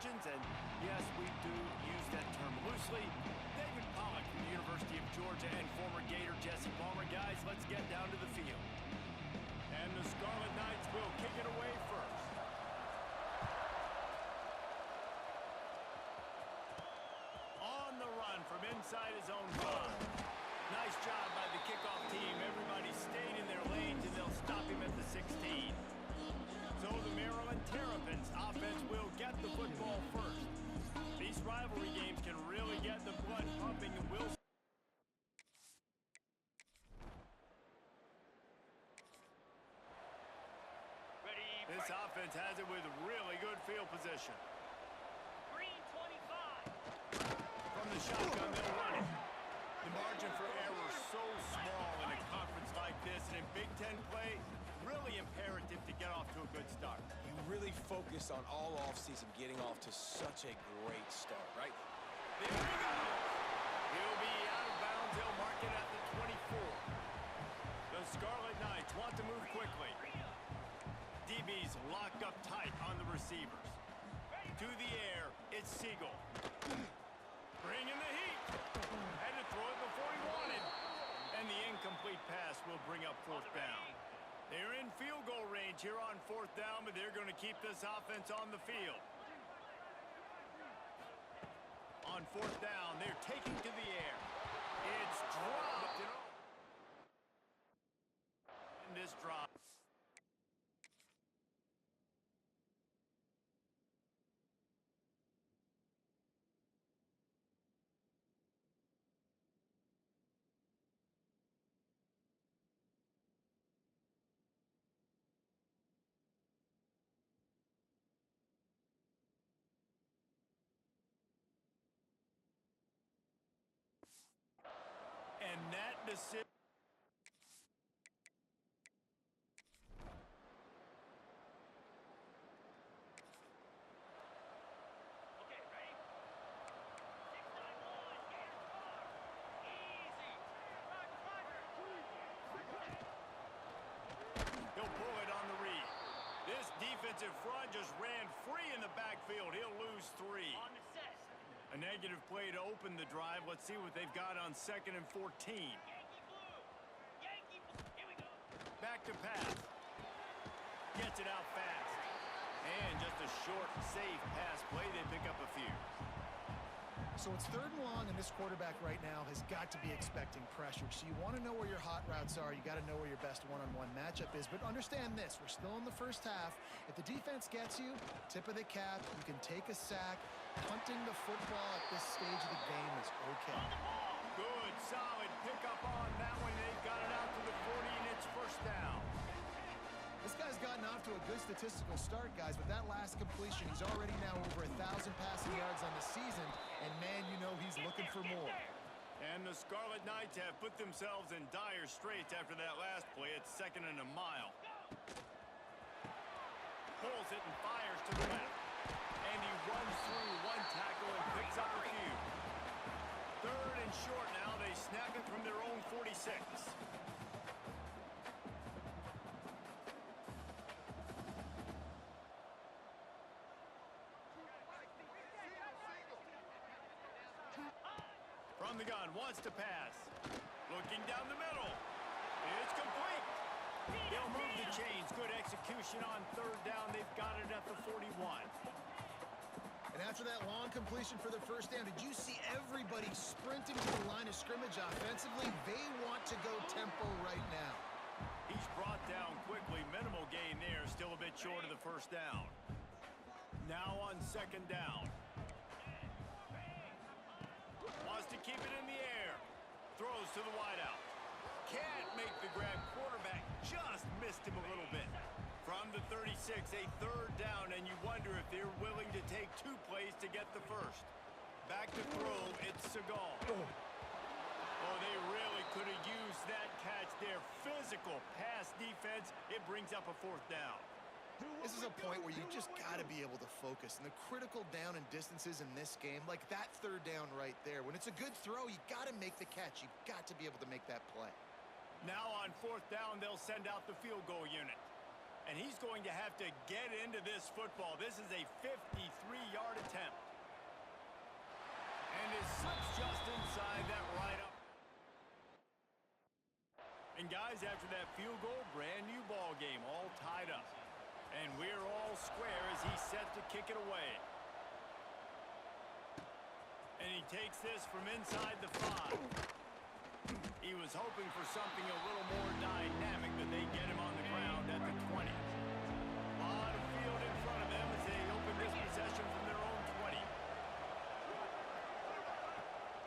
legends, and yes, we do use that term loosely. David Pollack from the University of Georgia and former Gator Jesse Palmer. Guys, let's get down to the field. And the Scarlet Knights will kick it away first. On the run from inside his own 5. Nice job by the kickoff team. Everybody stayed in their lanes, and they'll stop him at the 16. So the Maryland Terrapins offense will get the football first. These rivalry games can really get the blood pumping, and will. This offense has it with really good field position. Green 25. From the shotgun, they'll run it. The margin for error is so small in a conference like this, and in Big Ten play, really imperative to get off to a good start. You really focus on all offseason getting off to such a great start, right? There he goes. He'll be out of bounds. They'll mark it at the 24. The Scarlet Knights want to move quickly. DB's locked up tight on the receivers. To the air, it's Siegel. Bringing the heat. Had to throw it before he wanted. And the incomplete pass will bring up 4th down. They're in field goal range here on 4th down, but they're going to keep this offense on the field. On 4th down, they're taking to the air. It's dropped. And this drop. And that decision. Okay, ready? 691, Gator score. Easy. He'll pull it on the read. This defensive front just ran free in the backfield. He'll lose 3. On the set. A negative play to open the drive. Let's see what they've got on 2nd and 14. Yankee blue. Yankee blue. Here we go. Back to pass. Gets it out fast. And just a short, safe pass play. They pick up a few. So it's 3rd and long, and this quarterback right now has got to be expecting pressure. So you want to know where your hot routes are. You got to know where your best one-on-one matchup is. But understand this, we're still in the first half. If the defense gets you, tip of the cap, you can take a sack. Punting the football at this stage of the game is okay. Good, solid pickup on that one. They've got it out to the 40, and it's 1st down. This guy's gotten off to a good statistical start, guys. With that last completion, he's already now over 1,000 passing yards on the season, and man, you know he's looking for more. And the Scarlet Knights have put themselves in dire straits after that last play. It's 2nd and a mile. Pulls it and fires to the left. And he runs through one tackle and picks up a few. 3rd and short now. They snap it from their own 46. From the gun, wants to pass. Looking down the middle. It's complete. They'll move the chains. Good execution on 3rd down. They've got it at the 41. And after that long completion for the 1st down, did you see everybody sprinting to the line of scrimmage offensively? They want to go tempo right now. He's brought down quickly. Minimal gain there. Still a bit short of the 1st down. Now on 2nd down. Wants to keep it in the air. Throws to the wideout. Can't make the grab. Quarterback just missed him a little bit. From the 36, a 3rd down, and you wonder if they're willing to take 2 plays to get the 1st. Back to throw, it's Segal. Oh, they really could have used that catch there. Physical pass defense. It brings up a 4th down. This is a point where you just got to be able to focus. And the critical down and distances in this game, like that 3rd down right there, when it's a good throw, you got to make the catch. You've got to be able to make that play. Now on 4th down, they'll send out the field goal unit. And he's going to have to get into this football. This is a 53-yard attempt. And guys, after that field goal, brand new ball game, all tied up. And we're all square as he's set to kick it away. And he takes this from inside the 5. He was hoping for something a little more dynamic, but they get him on the ground at the 20. A lot of field in front of them as they open this possession from their own 20.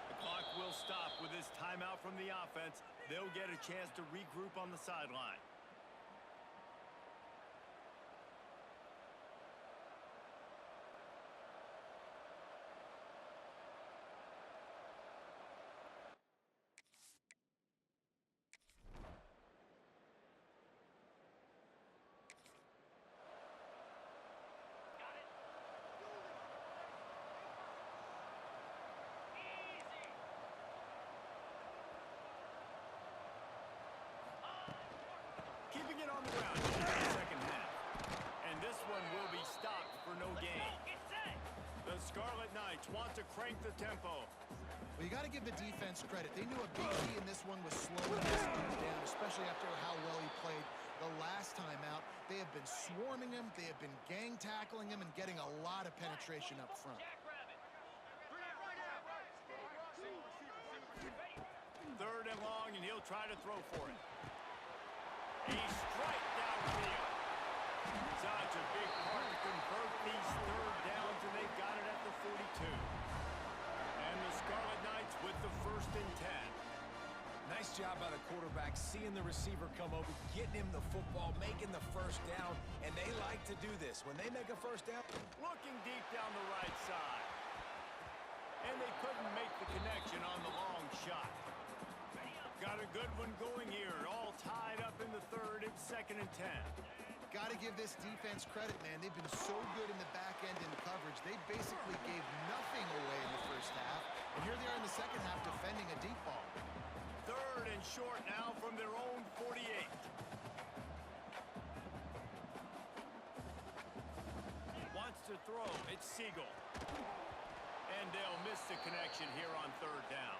The clock will stop with this timeout from the offense. They'll get a chance to regroup on the sideline. Got it. Easy. Keeping it on the ground in the second half. And this one will be stopped for no Let's gain. go. Get set. The Scarlet Knights want to crank the tempo. Well, you got to give the defense credit. They knew a big key in this one was slowing this dude down, especially after how well he played the last time out. They have been swarming him. They have been gang tackling him and getting a lot of penetration up front. Jackrabbit. Ready. Third and long, and he'll try to throw for it. A strike downfield. Such a big part to convert these third downs, and they've got it at the 42. And the Scarlet Knights with the 1st and 10. Nice job by the quarterback, seeing the receiver come over, getting him the football, making the first down, and they like to do this. When they make a first down, Looking deep down the right side. And they couldn't make the connection on the long shot. Got a good one going here. All tied up in the 3rd. It's 2nd and 10. Got to give this defense credit, man. They've been so good in the back end in coverage. They basically gave nothing away in the first half. And here they are in the second half defending a deep ball. 3rd and short now from their own 48. Wants to throw. It's Siegel. And they'll miss the connection here on 3rd down.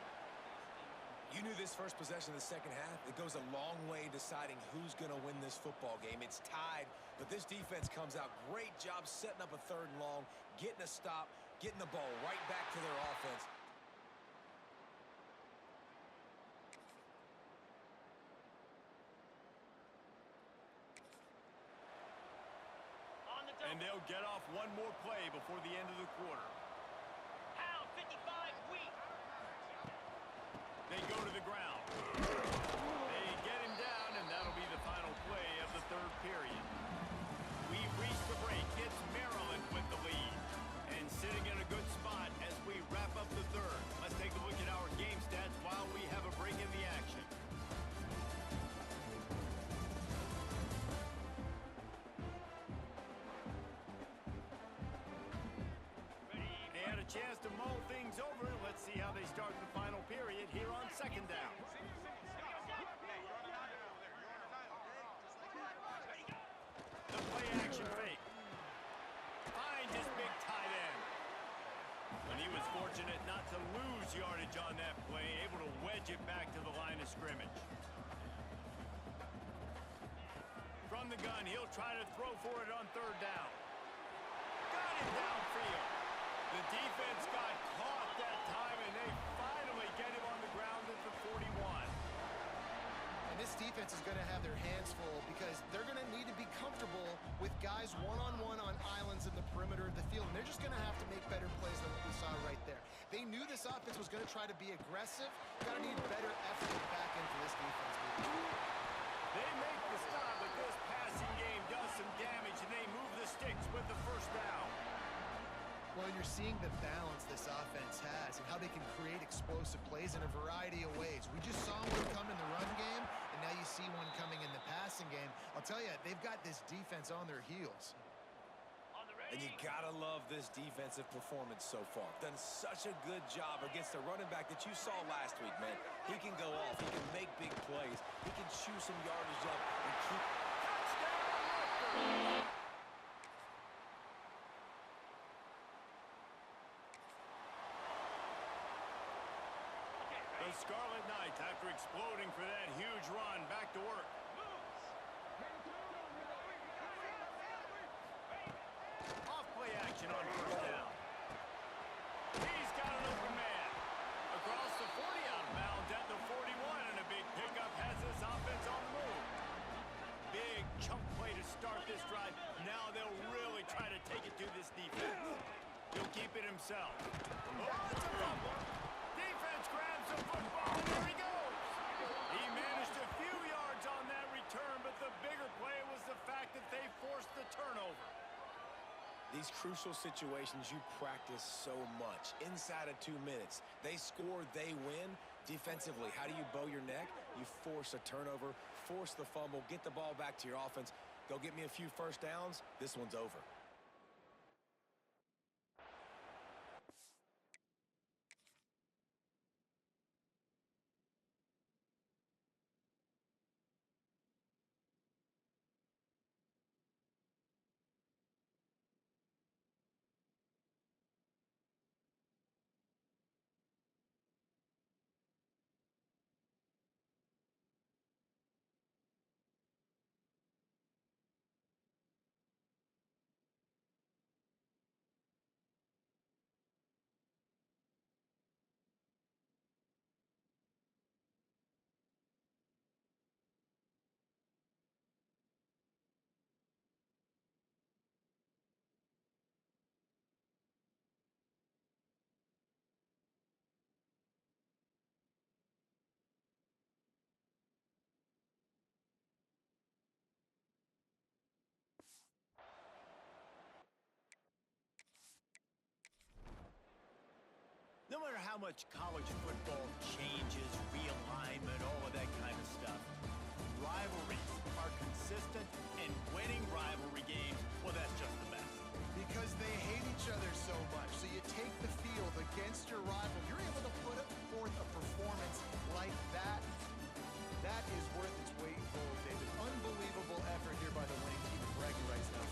you knew this first possession of the second half, it goes a long way deciding who's going to win this football game. It's tied, but this defense comes out. Great job setting up a 3rd and long, getting a stop, getting the ball right back to their offense. On the double. And they'll get off one more play before the end of the quarter. Pound 55 weak. They go to the ground. They get him down, and that'll be the final play of the 3rd period. We've reached the break. It's Maryland with the lead. And sitting in a good spot as we wrap up the 3rd. Let's take a look at our game stats while we have a break in the action. They had a chance to mull things over. Let's see how they start the final period here on 2nd down. The play action fake. Finds his big tight end. And he was fortunate not to lose yardage on that play, able to wedge it back to the line of scrimmage. From the gun, he'll try to throw for it on 3rd down. Got it downfield. The defense got caught that time, and they finally get him on the ground at the 41. And this defense is going to have their hands full because they're going to need to be comfortable with guys one-on-one on islands in the perimeter of the field. And they're just going to have to make better plays than what we saw right there. They knew this offense was going to try to be aggressive. Got to need better effort at the back end for this defense. They make the stop, but this passing game does some damage, and they move the sticks with the 1st down. Well, you're seeing the balance this offense has and how they can create explosive plays in a variety of ways. We just saw one come in the run game, and now you see one coming in the passing game. I'll tell you, they've got this defense on their heels. On the And ready. you gotta love this defensive performance so far. Done such a good job against the running back that you saw last week, man. He can go off, he can make big plays, he can chew some yardage up and keep... The Scarlet Knights, after exploding for that huge run, back to work. Off-play action on first down. He's got an open man. Across the 40, out of bounds at the 41, and a big pickup has this offense on the move. Big chunk play to start this drive. Now they'll really try to take it to this defense. He'll keep it himself. Oh, it's a fumble. Defense grabs the football, and there he goes. He managed a few yards on that return, but the bigger play was the fact that they forced the turnover. These crucial situations you practice so much. Inside of 2 minutes, they score, they win. Defensively, how do you bow your neck? You force a turnover, force the fumble, get the ball back to your offense. Go get me a few first downs. This one's over. No matter how much college football changes, realignment, all of that kind of stuff, rivalries are consistent, and winning rivalry games, well, that's just the best. Because they hate each other so much. So you take the field against your rival. You're able to put forth a performance like that. That is worth its weight in gold, David. Unbelievable effort here by the winning team. Bragging rights now.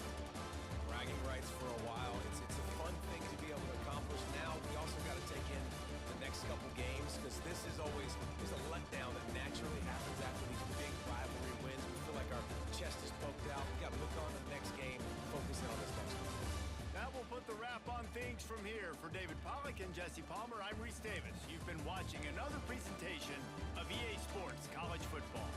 Bragging rights for a while. It's a fun thing to be able to accomplish. Now we also got to take in the next couple games, because this is always a letdown that naturally happens after these big rivalry wins. We feel like our chest is poked out. We got to look on to the next game, focusing on this next one. That will put the wrap on things from here. For David Pollack and Jesse Palmer, I'm Reese Davis. You've been watching another presentation of EA Sports College Football.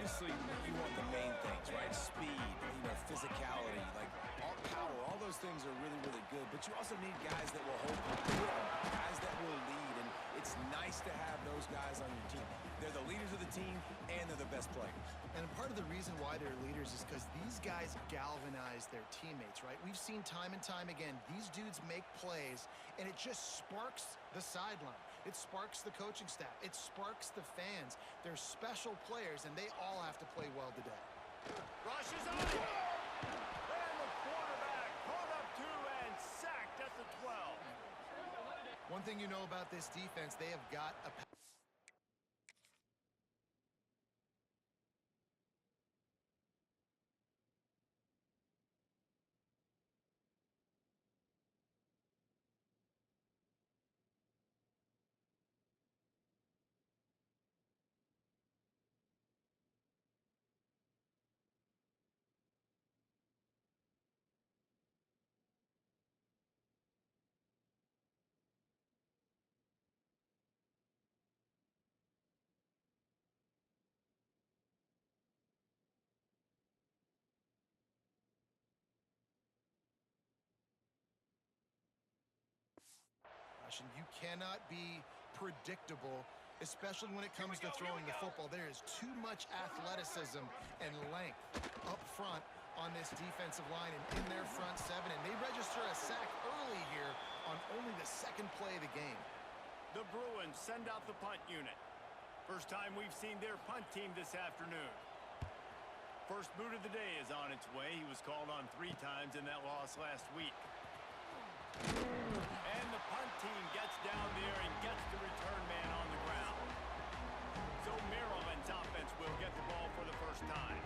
obviously, you want the main things, right? Speed, physicality, like all power, all those things are really, really good. But you also need guys that will hold guys that will lead, and it's nice to have those guys on your team. They're the leaders of the team, and they're the best players. And part of the reason why they're leaders is because these guys galvanize their teammates, right? We've seen time and time again, these dudes make plays, and it just sparks the sideline. It sparks the coaching staff. It sparks the fans. They're special players, and they all have to play well today. Rushes on it. And the quarterback caught up to and sacked at the 12. One thing you know about this defense, they have got a and you cannot be predictable, especially when it comes to throwing the football. There is too much athleticism and length up front on this defensive line and in their front seven, and they register a sack early here on only the second play of the game. The Bruins send out the punt unit. First time we've seen their punt team this afternoon. First boot of the day is on its way. He was called on 3 times in that loss last week. And the punt team gets down there and gets the return man on the ground. So Maryland's offense will get the ball for the first time.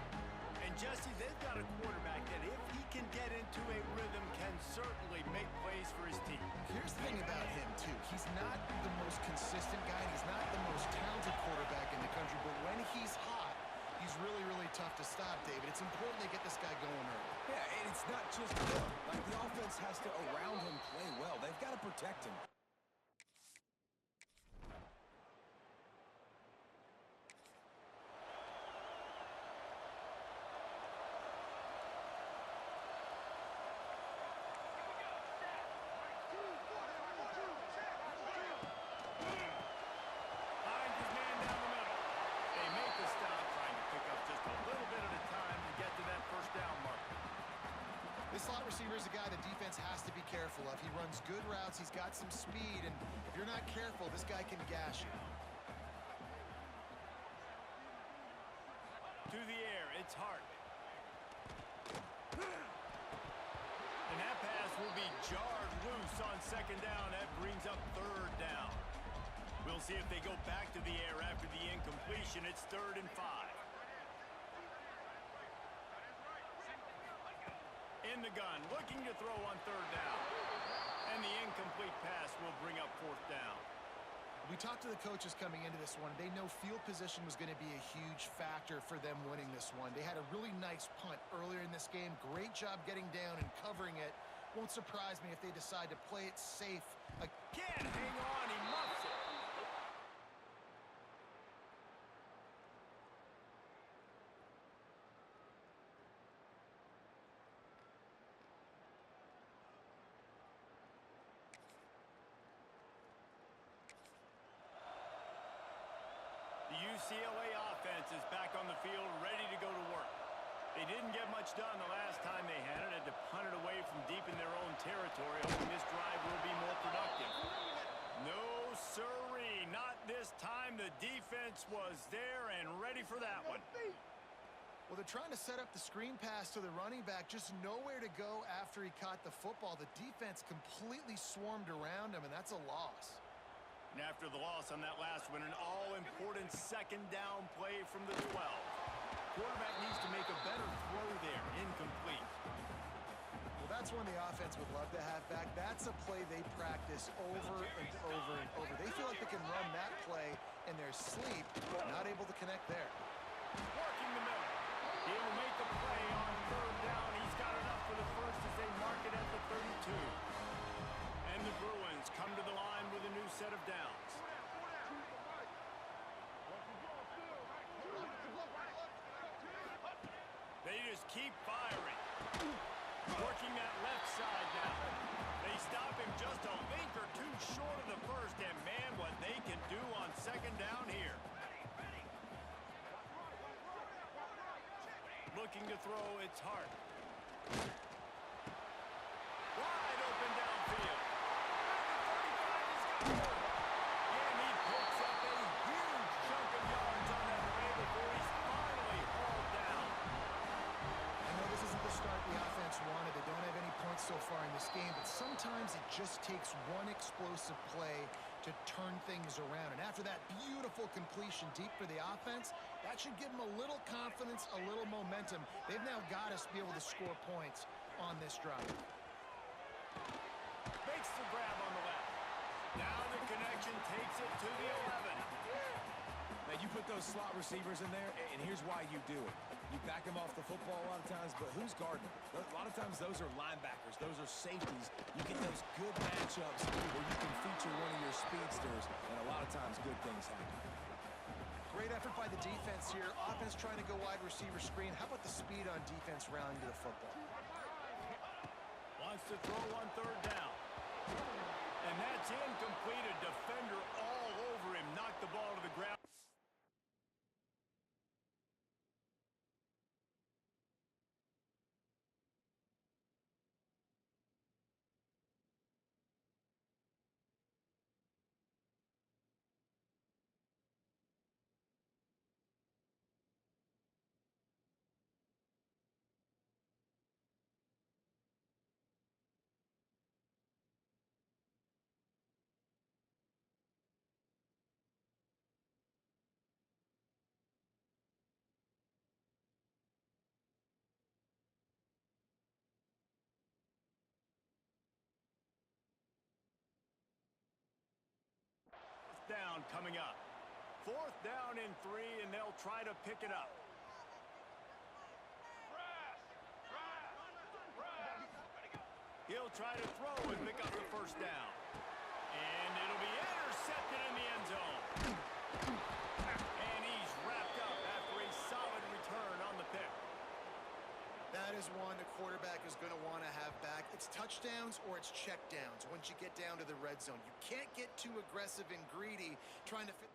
And Jesse, they've got a quarterback that if he can get into a rhythm can certainly make plays for his team. Here's the thing about him, too. He's not the most consistent guy. He's not the most talented quarterback in the country. But when he's hot, he's really, really tough to stop, David. It's important they get this guy going early. Yeah, and it's not just him. Like, the offense has to, around him, play well. They've got to protect him. Finds his man down the middle. They make the stop, trying to pick up just a little bit at a time to get to that first down mark. This slot receiver is a guy the defense has to be careful of. He runs good routes. He's got some speed, and if you're not careful, this guy can gash you. To the air, it's Hart. And that pass will be jarred loose on second down. That brings up third down. We'll see if they go back to the air after the incompletion. It's 3rd and 5. In the gun, looking to throw on 3rd down. And the incomplete pass will bring up 4th down. We talked to the coaches coming into this one. They know field position was going to be a huge factor for them winning this one. They had a really nice punt earlier in this game. Great job getting down and covering it. Won't surprise me if they decide to play it safe. Can't hang on, he muffs it. The UCLA offense is back on the field, ready to go to work. They didn't get much done the last time they had it. Had to punt it away from deep in their own territory, hoping this drive will be more productive. No, sirree, not this time. The defense was there and ready for that one. Well, they're trying to set up the screen pass to the running back, just nowhere to go after he caught the football. The defense completely swarmed around him, and that's a loss. And after the loss on that last one, an all-important second down play from the 12. Quarterback needs to make a better throw there. Incomplete. Well, that's one the offense would love to have back. That's a play they practice over and over and over. They feel like they can run that play in their sleep, not able to connect there. Working the middle. He'll make the play on 3rd down. He's got enough for the first as they mark it at the 32. And the Bruins come to the line with a new set of downs. keep firing. Working that left side now. They stop him just a link or two short of the first, and man, what they can do on second down here. Looking to throw, it's Hart. Wide open downfield. And he picks up a huge chunk of yards on that play before he's finally hauled down. I know this isn't the start the offense wanted. They don't have any points so far in this game, but sometimes it just takes one explosive play to turn things around. And after that beautiful completion deep for the offense, that should give them a little confidence, a little momentum. They've now got us to be able to score points on this drive. Makes the grab on the left. Now the connection takes it to the 11. Now, you put those slot receivers in there, and here's why you do it. You back them off the football a lot of times, but who's guarding them? A lot of times those are linebackers. Those are safeties. You get those good matchups where you can feature one of your speedsters, and a lot of times good things happen. Great effort by the defense here. Offense trying to go wide receiver screen. How about the speed on defense rounding to the football? Wants to throw on third down. And that's incomplete. A defender all over him. Knocked the ball to the ground. Down coming up. Fourth down and 3, and they'll try to pick it up. He'll try to throw and pick up the first down. And it'll be intercepted in the end zone. And he's wrapped up after a solid return on the pick. That is one the quarterback is going to want to have back. It's touchdowns or it's checkdowns once you get down to the red zone. You can't get too aggressive and greedy trying to fit.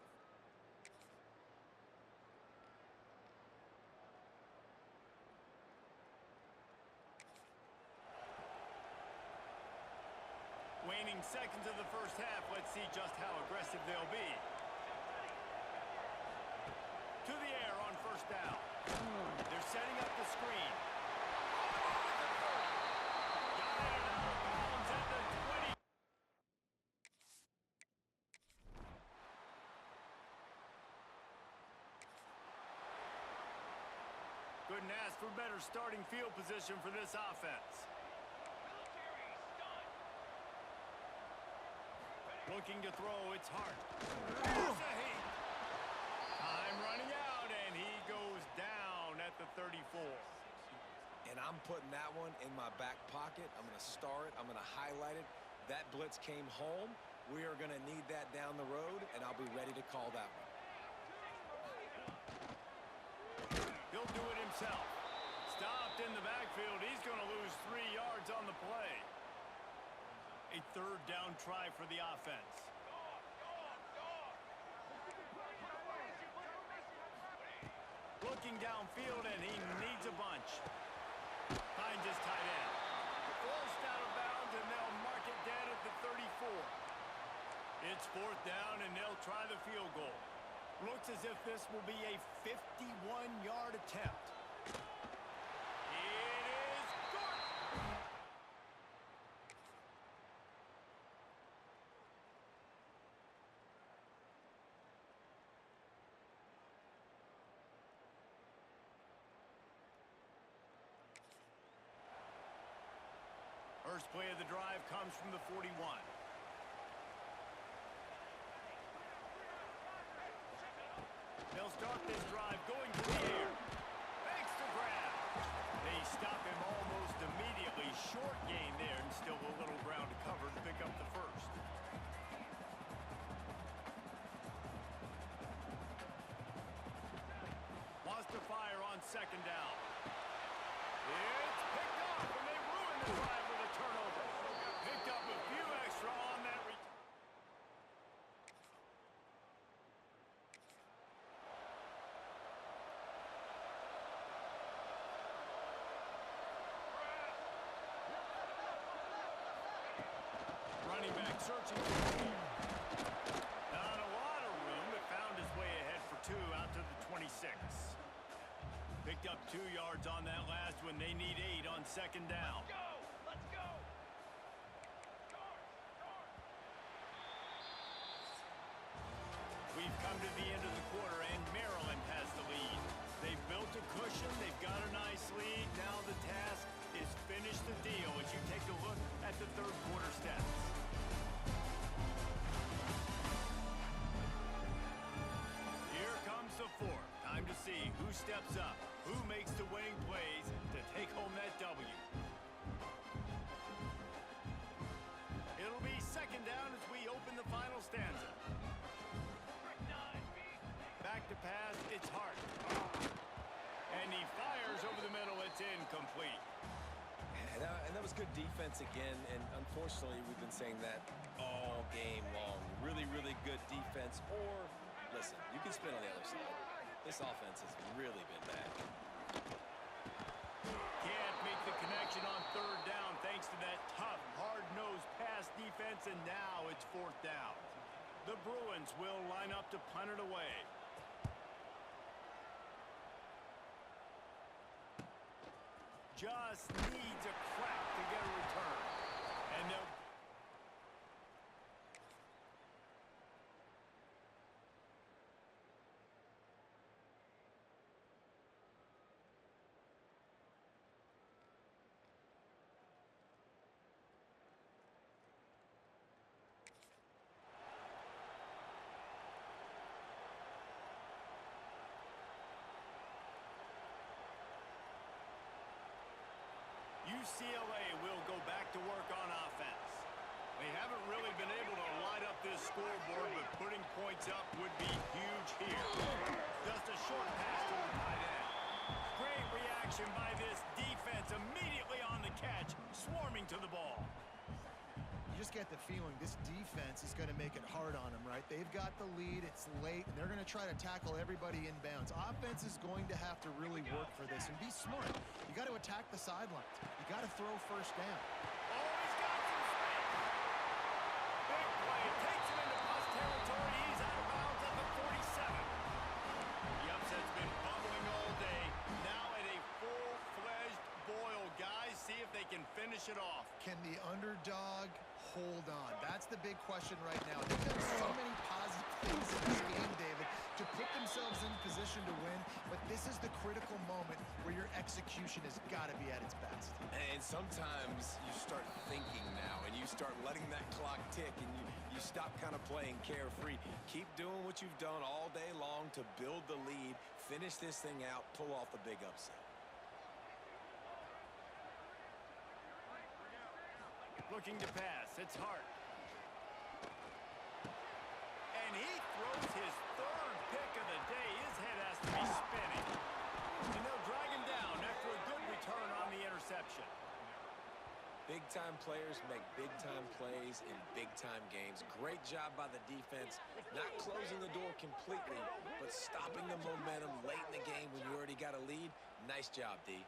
Waning seconds of the first half. Let's see just how aggressive they'll be. To the air on first down. They're setting up the screen. Got it out of bounds at the 20. Couldn't ask for better starting field position for this offense. Looking to throw, it's Hart. Here's a hit. Time running out, and he goes down at the 34. And I'm putting that one in my back pocket. I'm going to star it. I'm going to highlight it. That blitz came home. We are going to need that down the road, and I'll be ready to call that one. He'll do it himself. Stopped in the backfield. He's going to lose 3 yards on the play. A third down try for the offense. Looking downfield, and he needs a bunch. Finds his tight end. Forced out of bounds, and they'll mark it down at the 34. It's fourth down, and they'll try the field goal. Looks as if this will be a 51-yard attempt. First play of the drive comes from the 41. They'll start this drive going to the air. Makes the grab. They stop him almost immediately. Short gain there, and still a little ground to cover to pick up the first. Wants to fire on second down. Searching for the lead. Not a lot of room, but found his way ahead for two out to the 26. Picked up 2 yards on that last one. They need 8 on second down. Go! Let's go! We've come to the end of the quarter, and Maryland has the lead. They've built a cushion. They've got a nice lead. Now the task is finish the deal as you take a look at the third quarter stats. Here comes the fourth. Time to see who steps up, who makes the winning plays to take home that W. It'll be second down as we open the final stanza. Back to pass, it's Hart. And he fires over the middle, it's incomplete. And that was good defense again, and unfortunately, we've been saying that all game long. Really, really good defense, or, listen, you can spin on the other side. This offense has really been bad. Can't make the connection on third down thanks to that tough, hard-nosed pass defense, and now it's fourth down. The Bruins will line up to punt it away. Just needs a crack to get a return. And they'll... UCLA will go back to work on offense. They haven't really been able to light up this scoreboard, but putting points up would be huge here. Just a short pass to the tight end. Great reaction by this defense, immediately on the catch, swarming to the ball. You just get the feeling this defense is going to make it hard on them, right? They've got the lead, it's late, and they're going to try to tackle everybody inbounds. Offense is going to have to really work for this and be smart. You got to attack the sidelines. You got to throw first down. Oh, he's got some space. Big play. Takes him into plus territory. He's out of bounds at the 47. The upset's been bubbling all day. Now at a full-fledged boil. Guys, see if they can finish it off. Can the underdog hold on? That's the big question right now. They've done so many positive things in this game, David, to put themselves in position to win, but this is the critical moment where your execution has got to be at its best. And sometimes you start thinking now, and you start letting that clock tick, and you stop kind of playing carefree. Keep doing what you've done all day long to build the lead, finish this thing out, pull off the big upset. Looking to pass. It's Hart. And he throws his third pick of the day. His head has to be spinning. And they'll drag him down after a good return on the interception. Big-time players make big-time plays in big-time games. Great job by the defense, not closing the door completely, but stopping the momentum late in the game when you already got a lead. Nice job, D.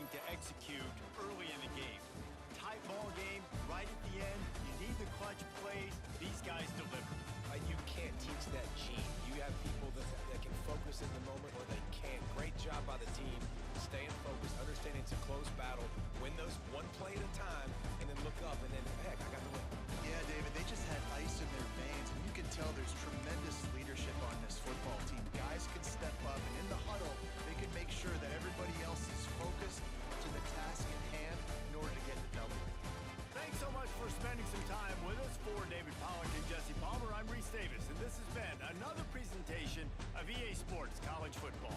working to execute early in the game. Tight ball game, right at the end. You need the clutch plays. These guys deliver. You can't teach that gene. You have people that can focus in the moment or they can't. Great job by the team, staying focused, understanding it's a close battle, win those one play at a time, and then look up and then, heck, I got the win. Yeah, David, they just had ice in their veins, and you can tell there's tremendous leadership on this football team. Guys can step up, and in the huddle, they can make sure that everybody else is focused to the task at hand in order to get the W. Thanks so much for spending some time with us. For David Pollack and Jesse Palmer, I'm Reese Davis, and this has been another presentation of EA Sports College Football.